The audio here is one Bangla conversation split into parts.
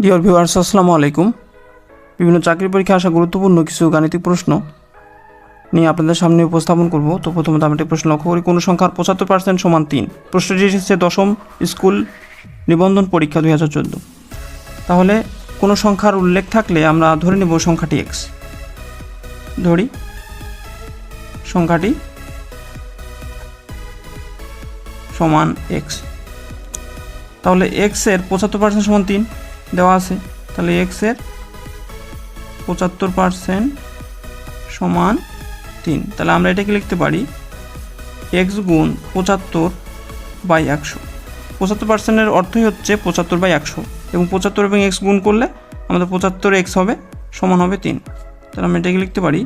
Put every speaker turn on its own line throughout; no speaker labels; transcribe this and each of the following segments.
ডিয়ার ভিউয়ার্স, আসসালামু আলাইকুম। বিভিন্ন চাকরি পরীক্ষায় আসা গুরুত্বপূর্ণ কিছু গাণিতিক প্রশ্ন নিয়ে আপনাদের সামনে উপস্থাপন করব। তো প্রথমত আমরা একটি প্রশ্ন লক্ষ্য করি, কোনো সংখ্যার 75% সমান 3। প্রশ্নটি এসেছে দশম স্কুল নিবন্ধন পরীক্ষা 2014। তাহলে কোনো সংখ্যার উল্লেখ থাকলে আমরা ধরে নেব সংখ্যাটি এক্স। ধরি সংখ্যাটি সমান এক্স। তাহলে এক্সের 75% সমান 3 দেওয়া আছে। তাহলে এক্সের 75% সমান 3। তাহলে আমরা এটাকে লিখতে পারি এক্স গুণ 75/100। 75%-এর অর্থই হচ্ছে 75/100, এবং 75 এবং এক্স গুণ করলে আমাদের 75x হবে সমান হবে 3। তাহলে আমরা এটাকে লিখতে পারি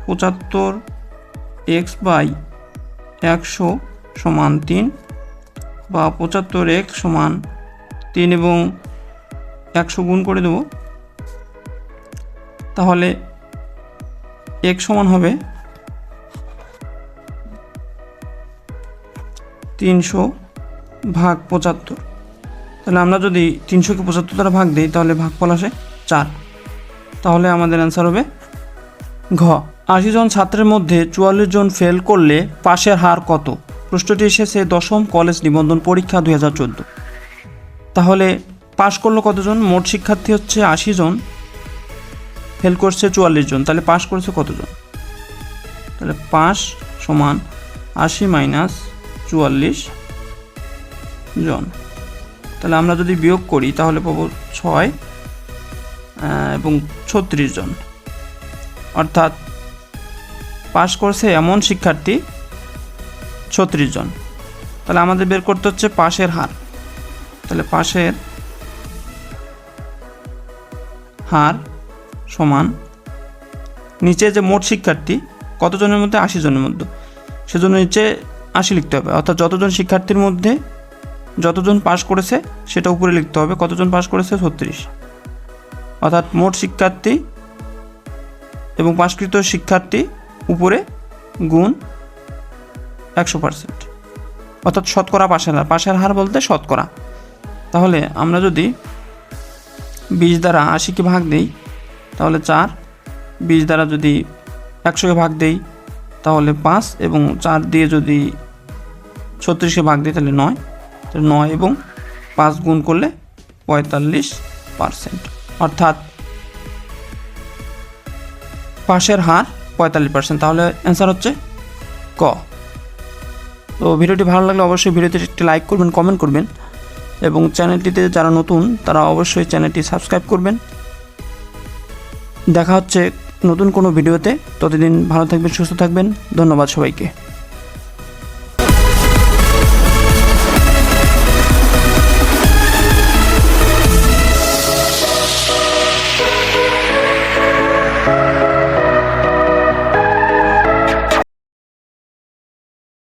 75x/100 সমান 3, বা 75x সমান 3 এবং 100 গুণ করে দেব। তাহলে x সমান হবে 300/75। তাহলে আমরা যদি 300-কে 75 দ্বারা ভাগ দিই তাহলে ভাগফল আসে 4। তাহলে আমাদের অ্যান্সার হবে ঘ। 80 জন ছাত্রের মধ্যে 44 জন ফেল করলে পাশের হার কত? প্রশ্নটি এসেছে দশম কলেজ নিবন্ধন পরীক্ষা 2014। তাহলে পাশ করলো কতজন? মোট শিক্ষার্থী হচ্ছে 80 জন, ফেল করছে 44 জন, তাহলে পাশ করেছে কতজন? তাহলে পাশ সমান 80 - 44 জন। তাহলে আমরা যদি বিয়োগ করি তাহলে পাবো 6 এবং 36 জন, অর্থাৎ পাশ করছে এমন শিক্ষার্থী 36 জন। তাহলে আমাদের বের করতে হচ্ছে পাশের হার। তাহলে পাশের হার সমান নিচে যে মোট শিক্ষার্থী কতজনের মধ্যে? 80 জনের মধ্যে, সেজন্য নিচে 80 লিখতে হবে, অর্থাৎ যতজন শিক্ষার্থীর মধ্যে যতজন পাশ করেছে সেটা উপরে লিখতে হবে। কতজন পাশ করেছে? 36, অর্থাৎ মোট শিক্ষার্থী এবং পাশকৃত শিক্ষার্থী উপরে গুণ 100%, অর্থাৎ শতকরা পাশের হার। পাশের হার বলতে শতকরা। তাহলে আমরা যদি 20 দ্বারা 80-কে ভাগ দিই তাহলে 4, 20 দ্বারা যদি 100-কে ভাগ দিই তাহলে 5, এবং 4 দিয়ে যদি 36-কে ভাগ দিই তাহলে 9। তাহলে 9 এবং 5 গুণ করলে 45%, অর্থাৎ পাশের হার 45%। তাহলে অ্যান্সার হচ্ছে ক। তো ভিডিওটি ভালো লাগলে অবশ্যই ভিডিওতে একটি লাইক করবেন, কমেন্ট করবেন, এবং চ্যানেলটিতে যারা নতুন তারা অবশ্যই চ্যানেলটি সাবস্ক্রাইব করবেন। দেখা হচ্ছে নতুন কোনো ভিডিওতে। ততদিন ভালো থাকবেন, সুস্থ থাকবেন। ধন্যবাদ সবাইকে।